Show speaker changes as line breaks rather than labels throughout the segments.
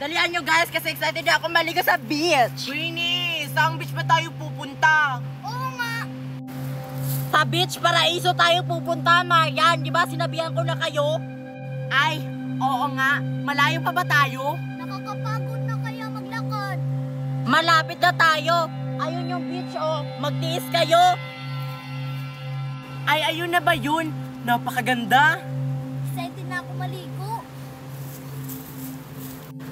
Dalian nyo guys kasi excited na ako maligo sa beach.
Queenie, saan beach ba tayo pupunta?
Oo nga.
Sa beach Paraiso tayo pupunta, Marian. Di ba sinabihan ko na kayo?
Ay, oo nga. Malayo pa ba tayo?
Nakakapagod na kaya maglakad.
Malapit na tayo. Ayun yung beach, oh. Magtiis kayo.
Ay, ayun na ba yun? Napakaganda.
Excited na ako maligo.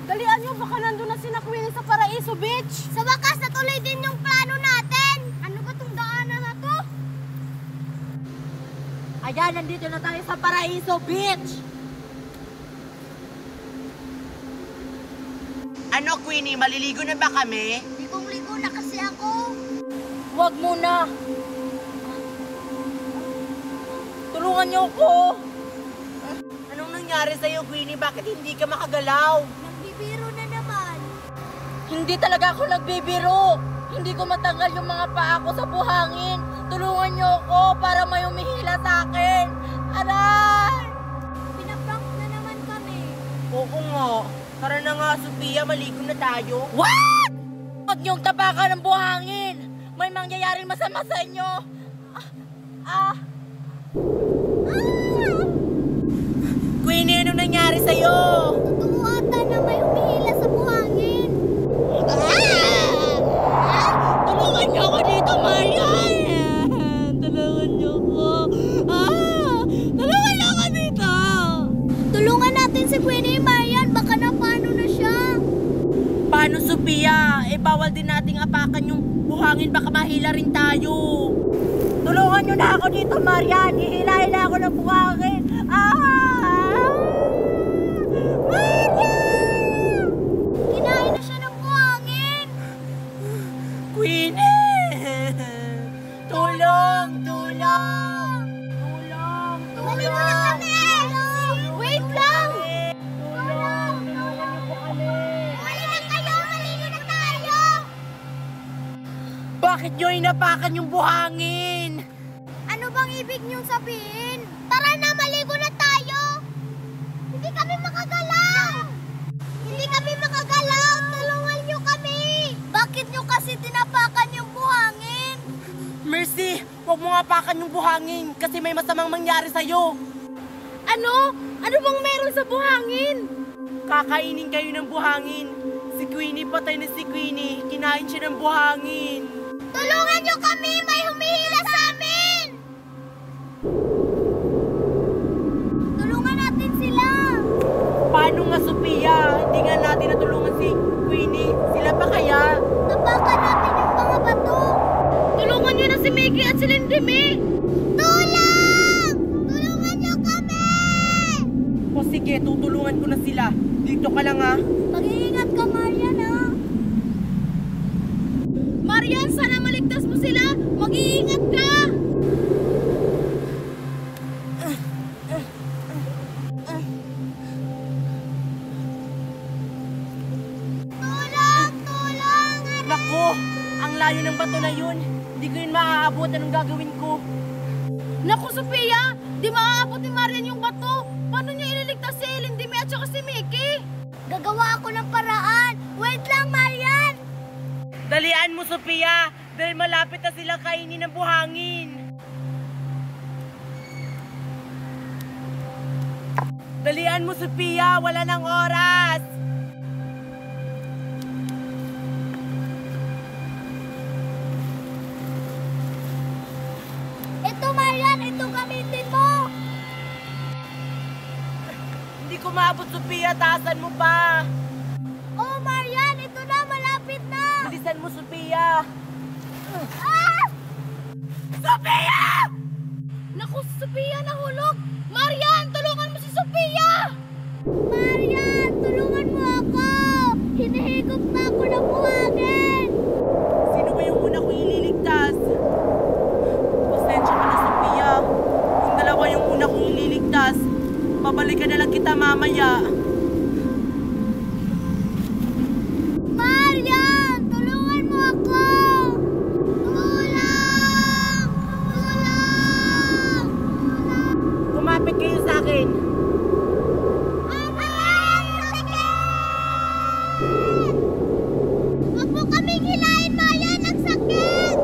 Dalian nyo, baka nandun na si Queenie sa Paraiso Beach.
Sa wakas, natuloy din yung plano natin. Ano ba tong daanan na to?
Ayan, nandito na tayo sa Paraiso Beach.
Ano, Queenie, maliligo na ba kami?
Ligong-ligo na kasi ako.
Huwag muna. Tulungan niyo ako.
Anong nangyari sa'yo, Queenie? Bakit hindi ka makagalaw?
Nagbibiro na naman.
Hindi talaga ako nagbibiro. Hindi ko matanggal yung mga paa ko sa buhangin. Tulungan niyo ako para may umihila sa akin. Aray!
Pinaprank na naman kami.
Oo nga. Tara na nga, Sophia, maligo na tayo.
What? Huwag niyong tapakan ng buhangin. May mangyayaring masama sa inyo.
Queenie, ano nangyari sa'yo?
Totoo ata na may umihila sa buhangin.
Tulungan niyo ako dito, Marian! Tulungan niyo ako. Tulungan niyo ako dito!
Tulungan natin si Queenie Marian. Baka na paano na siya.
Paano, Sophia? Bawal din nating apakan yung buhangin. Baka mahila rin tayo.
Tulungan niyo na ako dito, Marian! Hihilahin na ako ng buhangin!
Kinain na siya ng buhangin.
Queenie! Tulong! Tulong! Tulong!
Maligo na kami. Wait lang.
Tulong! Tulungan niyo po kami!
Wala na kayo. Maligo na tayo.
Bakit niyo inapakan yung buhangin?
Ano bang ibig niyong sabihin? Tara na, maligo na tayo. Hindi kami makagalaw. Hindi kami makagalaw. Tulungan niyo kami. Bakit niyo kasi tinapakan yung buhangin?
Mercy, huwag mo apakan yung buhangin kasi may masamang mangyari sa'yo.
Ano? Ano bang meron sa buhangin?
Kakainin kayo ng buhangin. Si Queenie, patay na si Queenie. Kinain siya ng buhangin.
Tulungan niyo kami. May humihila sa amin. Tulungan natin sila.
Paano nga, Sophia? Hindi nga natin natulungan si Queenie. Sila pa kaya?
Tapakan natin yung mga bato.
Tulungan nyo na si Mickey at si Lindimi.
Tulong! Tulungan niyo kami.
O sige, tutulungan ko na sila. Dito ka lang, ha?
Mag-iingat ka, Marian, ha?
Marian, sana maligtas mo sila. Mag-iingat ka.
Tulong! Tulong!
Naku, ang layo ng bato na yun. Hindi ko yun maaabot. Anong gagawin ko?
Naku, Sophia, di maaabot ni Marian yung bato. Paano niya ililigtas si Lindimi at saka si Mickey?
Gagawa ako ng paraan. Wait lang, Marian!
Dalian mo, Sophia. Dahil malapit na sila kainin ng buhangin. Dalian mo, Sophia. Wala nang oras.
Ito, Marian! Ito gamitin mo!
Hindi ko maabot, Sophia. Taasan mo pa.
Oh, Marian! Ito na! Malapit na!
Bilisan mo, Sophia.
Ah!
Sophia!
Naku, Sophia, nahulog. Marian, tulungan mo si Sophia.
Marian! Tulungan mo ako! Hinihigop na ako ng buhangin!
Sino ba yung una kong ililigtas? Pasensya ka na, Sophia. Yung dalawa yung una kong ililigtas. Babalikan na lang kita mamaya.
Marian! Tulungan mo ako! Tulong! Tulong!
Kumapit kayo sa akin.
Marian! Sige! Huwag mo kaming hilahin, Marian! Ang sakit!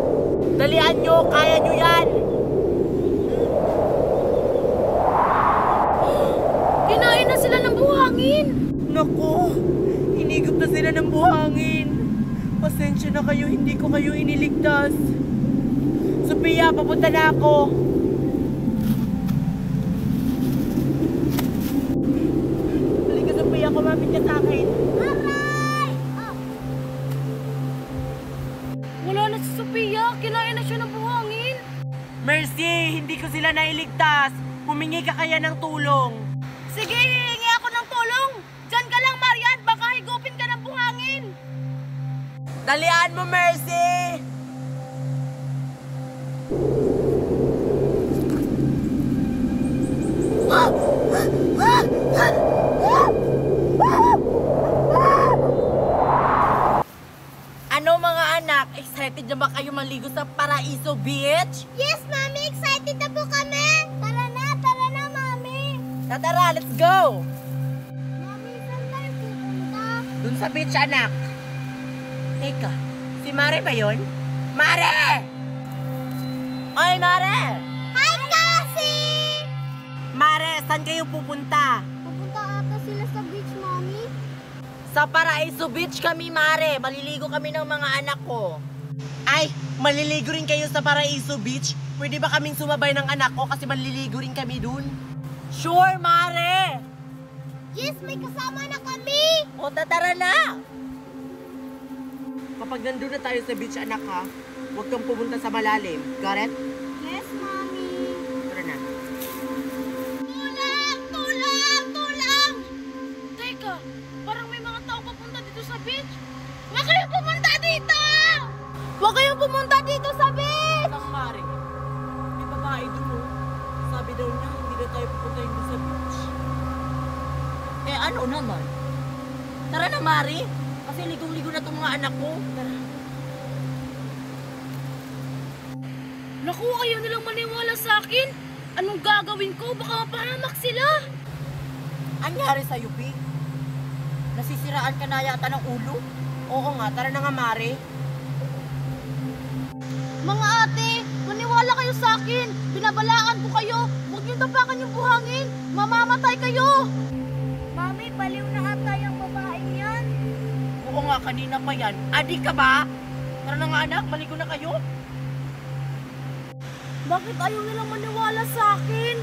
Dalian nyo! Kaya nyo yan!
Kinain na sila ng buhangin.
Naku! Hinigop na sila ng buhangin. Pasensya na kayo, hindi ko kayo iniligtas. Sophia, papunta na ako. Halika, Sophia, kumapit ka sa akin.
Aray! Oh,
Wala na si Sophia. Kinain na siya ng buhangin.
Mercy, hindi ko sila nailigtas. Humingi ka kaya ng tulong.
Sige, hihingi ako ng tulong. Diyan ka lang, Marian. Baka higupin ka ng buhangin.
Dalian mo, Mercy! Ano mga anak? Excited na ba kayo maligo sa Paraiso Beach?
yes, Mami! Excited na po kami! Tara na, Mami!
Tara, let's go!
Mami, saan tayo pupunta?
Dun sa beach, anak. Teka, si Mare ba yun? Mare! Oy, Mare!
Hi, Cassie!
Mare, saan kayo pupunta?
Pupunta ata sila sa beach, Mami.
Sa Paraiso Beach kami, Mare. Maliligo kami ng mga anak ko. Ay, maliligo rin kayo sa Paraiso Beach? Pwede ba kaming sumabay ng anak ko kasi maliligo rin kami dun? Sure, Mare!
Yes, may kasama na kami!
O, tara na! Kapag nandun na tayo sa beach, anak ha, huwag kang pumunta sa malalim. Got it?
Yes, Mami.
Tara na.
Tulang!
Teka, parang may mga tao papunta dito sa beach. Huwag kayong pumunta dito! Huwag kayong pumunta dito sa beach!
Anak, Mare, may babae dun oh. Sabi daw niya, hindi na tayo pupunta dun sa beach.
Eh ano naman? Tara na, Mari. Kasi ligong-ligo na itong mga anak ko. Tara.
Naku, ayaw nilang maniwala sa akin. Anong gagawin ko? Baka mapahamak sila.
Anyari sa'yo, Pi? Nasisiraan ka na yata ng ulo?
Oo nga, tara na nga, Mare.
Mga ate, maniwala kayo sa akin. Binabalaan ko kayo. Huwag niyong tapakan yung buhangin. Mamamatay kayo.
Mami, baliw na ata yung babaeng yan.
Oo nga, kanina pa yan. Adik ka ba? Tara na nga, anak, maligo na kayo.
Bakit ayaw nilang maniwala sa akin?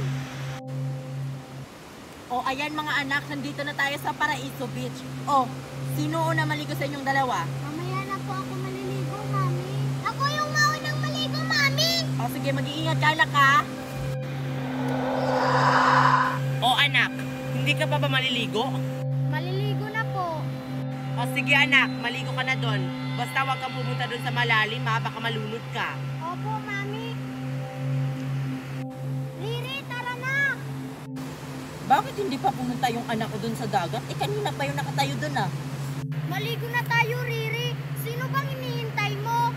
O ayan mga anak, nandito na tayo sa Paraiso Beach. O, sino una maligo sa inyong dalawa?
Mamaya na po ako maliligo, Mami. Ako yung maunang maligo, Mami!
O sige, mag-iingat ka anak ha.
O anak, hindi ka pa ba maliligo?
Maliligo na po.
O sige anak, maligo ka na doon. Basta huwag kang pumunta doon sa malalim ha, baka malunod ka.
Opo, Mami. Riri, tara na!
Bakit hindi pa pumunta yung anak ko dun sa dagat? Eh kanina pa yung nakatayo dun ah.
Maligo na tayo, Riri. Sino bang hinihintay mo?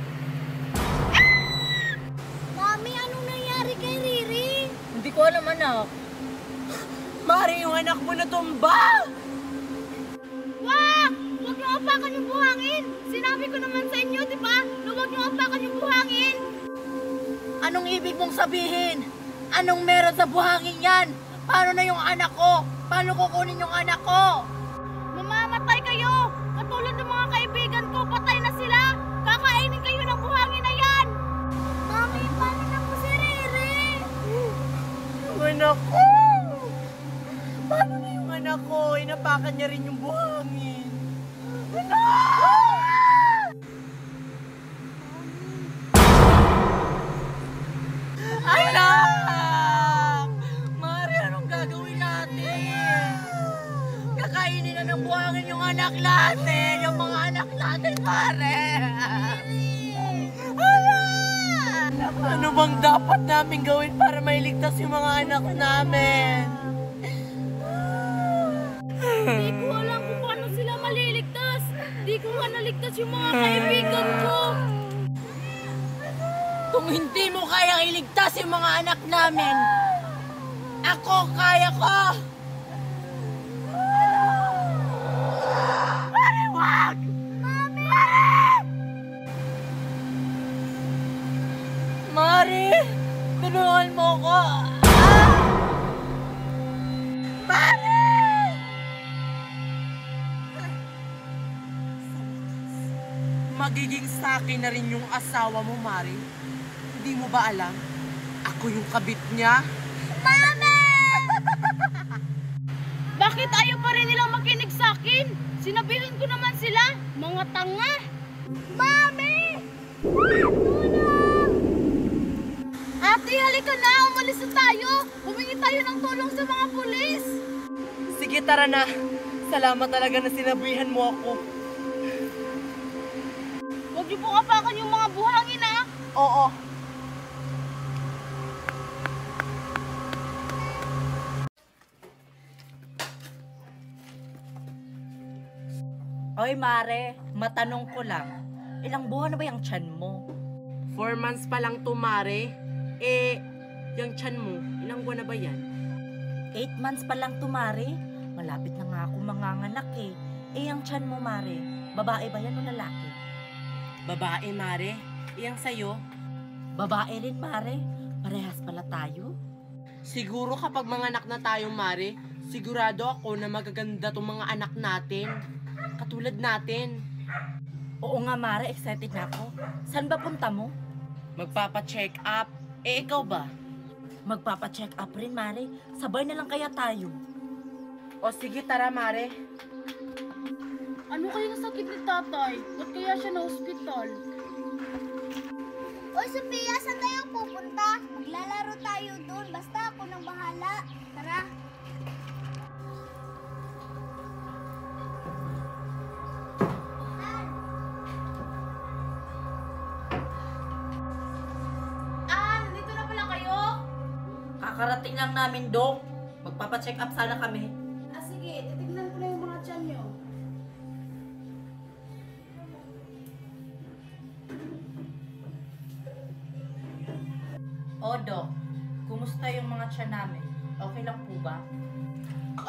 Mami, anong nangyari kay Riri?
Hindi ko alam anak.
Mare, yung anak mo natumba!
Wag! Huwag niyo apakan yung buhangin. Sinabi ko naman sa inyo, di ba? Na huwag niyo apakan yung buhangin.
Anong ibig mong sabihin? Anong meron sa buhangin yan? Paano na yung anak ko? Paano kukunin yung anak ko?
Mamamatay kayo. Katulad ng mga kaibigan ko, patay na sila. Kakainin kayo ng buhangin na yan.
Mami, paano na po si Riri?
Yung anak ko! Paano na yung anak ko? Inapakan niya rin yung buhangin.
Anak! Mari, anong gagawin natin? Kakainin na ng buhangin yung anak natin! Yung mga anak natin, Mare!
Ano bang dapat namin gawin para mailigtas yung mga anak namin?
Di ko alam kung paano sila maliligtas. Di ko nga naligtas yung mga kaibigan ko.
Kung hindi mo kayang iligtas yung mga anak namin, ako kaya ko! Mare, wag!
magiging sa akin na rin yung asawa mo, Mare. Hindi mo ba alam? Ako yung kabit niya.
Mami!
Bakit ayaw pa rin nilang makinig sa akin? Sinabihan ko naman sila, mga tanga.
Mami! Tulong!
Ate, halika na, umalis na tayo. Humingi tayo ng tulong sa mga pulis.
Sige, tara na. Salamat talaga na sinabihan mo ako.
Huwag niyo pong apakan yung mga buhangin, ha?
Oo.
Oy, Mare, matanong ko lang. Ilang buwan na ba yung tiyan mo?
4 months pa lang to, Mare. Yung tiyan mo, ilang buwan na ba yan?
8 months pa lang to, Mare. Malapit na nga ako manganganak eh. Yung tiyan mo, Mare, babae ba yan o lalaki?
Babae, Mare. Iyang sayo.
Babae rin, Mare. Parehas pala tayo.
Siguro kapag manganak na tayo, Mare, sigurado ako na magaganda tong mga anak natin. Katulad natin.
Oo nga, Mare, excited na ako. Saan ba punta mo?
Magpapa-check up. Ikaw ba?
Magpapa-check up rin, Mare. Sabay na lang kaya tayo.
O sige, tara, Mare.
Ano kaya sakit ni tatay? Ba't kaya siya na hospital?
Oy, Sophia, saan tayo pupunta? Maglalaro tayo doon. Basta ako nang bahala. Tara.
Nandito na pala kayo?
Kakarating lang namin, Dok. Magpapa-check up sana kami.
Sige, titignan ko na yung mga tiyan nyo.
O, Dok, kumusta yung mga tiyan namin? Okay lang po ba?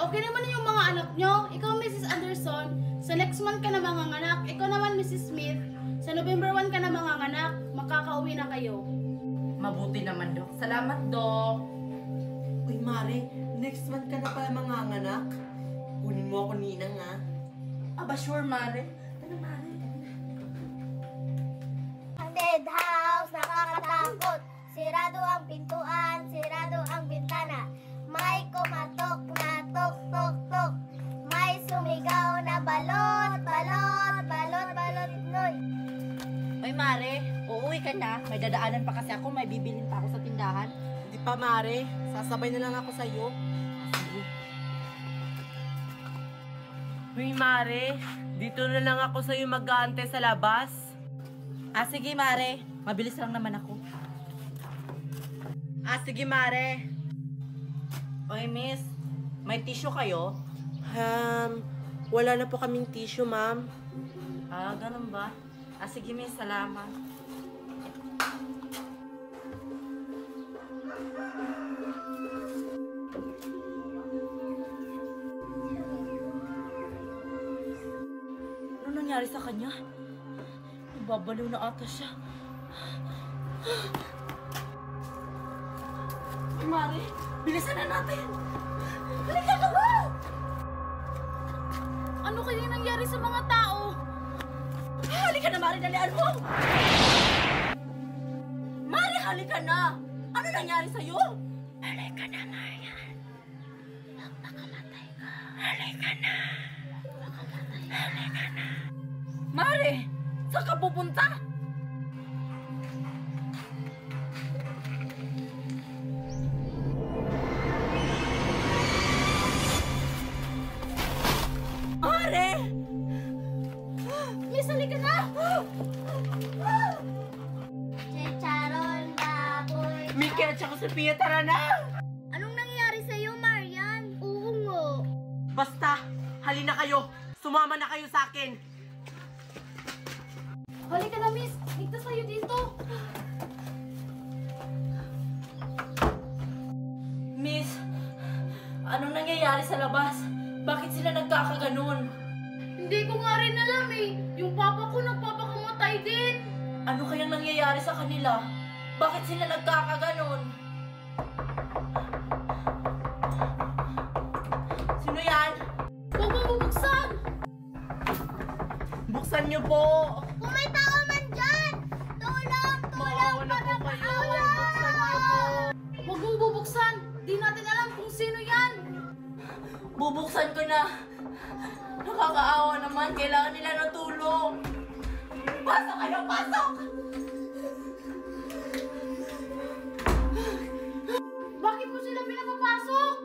Okay naman yung mga anak nyo. Ikaw, Mrs. Anderson, sa next month ka na manganganak. Ikaw naman, Mrs. Smith, sa November 1 ka na manganganak. Makakauwi na kayo.
Mabuti naman, Dok. Salamat, Dok.
Uy, Mare, next month ka na pala manganganak. Kunin mo ako, Ninang, ha?
Aba, sure, Mare. Ano, Mare?
Haunted house, nakakatakot. Sirado ang pintuan, sirado ang bintana. May kumatok na tok, tok, tok. May sumigaw na balot, balot, balot, balot, noy.
Oy, Mare, uuwi ka na. May dadaanan pa kasi ako. May bibilin pa ako sa tindahan.
Hindi pa, Mare. Sasabay na lang ako sa'yo.
Sige.
Uy, Mare, dito na lang ako sa'yo mag-aantay sa labas.
Sige, Mare. Mabilis lang naman ako.
Sige, Mare.
Oy, Miss. May tissue kayo?
Wala na po kaming tissue, ma'am.
Ganun ba? Sige, Miss. Salamat. Ano nangyari sa kanya? Nababaliw na ata siya. Mari, bilisan na natin! Halika ka ba?
Ano kaya yung nangyari sa mga tao?
Halika na, Mari, dalian mo! Mari, halika na! Ano nangyari sa'yo? Halika na, Marian. Magpakamatay ka. Halika na. Magpakamatay ka. Halika na. Mari, saan ka pupunta? Mare!
Miss, halika na!
Chicharon, baboy.
Miki at saka Sophia, tara na!
Anong nangyari sa'yo, Marian? Oo nga.
Basta, halina kayo. Sumama na kayo sa akin.
Halika na, Miss! Ligtas tayo dito!
Miss, anong nangyayari sa labas? Bakit sila nagkakaganon?
Hindi ko nga rin alam eh. Yung papa ko nagpapakamatay din.
Ano kayang nangyayari sa kanila? Bakit sila nagkakaganon? Sino yan?
Huwag mo bubuksan!
Buksan niyo po.
Kung may tao
Buksan ko na. Nakakaawa naman. Kailangan nila ng tulong. Pasok kayo! Pasok!
Bakit mo sila pinapapasok?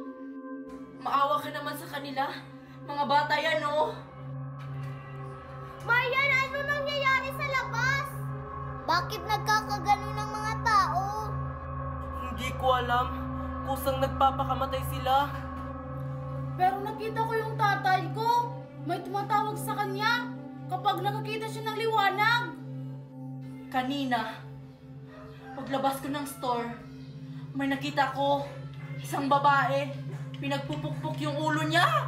Maawa ka naman sa kanila. Mga bata yan, oh.
Marian, ano nangyayari sa labas? Bakit nagkakagano ng mga tao?
Hindi ko alam. Kusang nagpapakamatay sila.
Pero nakita ko yung tatay ko. May tumatawag sa kanya kapag nakakita siya ng liwanag.
Kanina, paglabas ko ng store, may nakita ko isang babae. Pinagpupukpok yung ulo niya.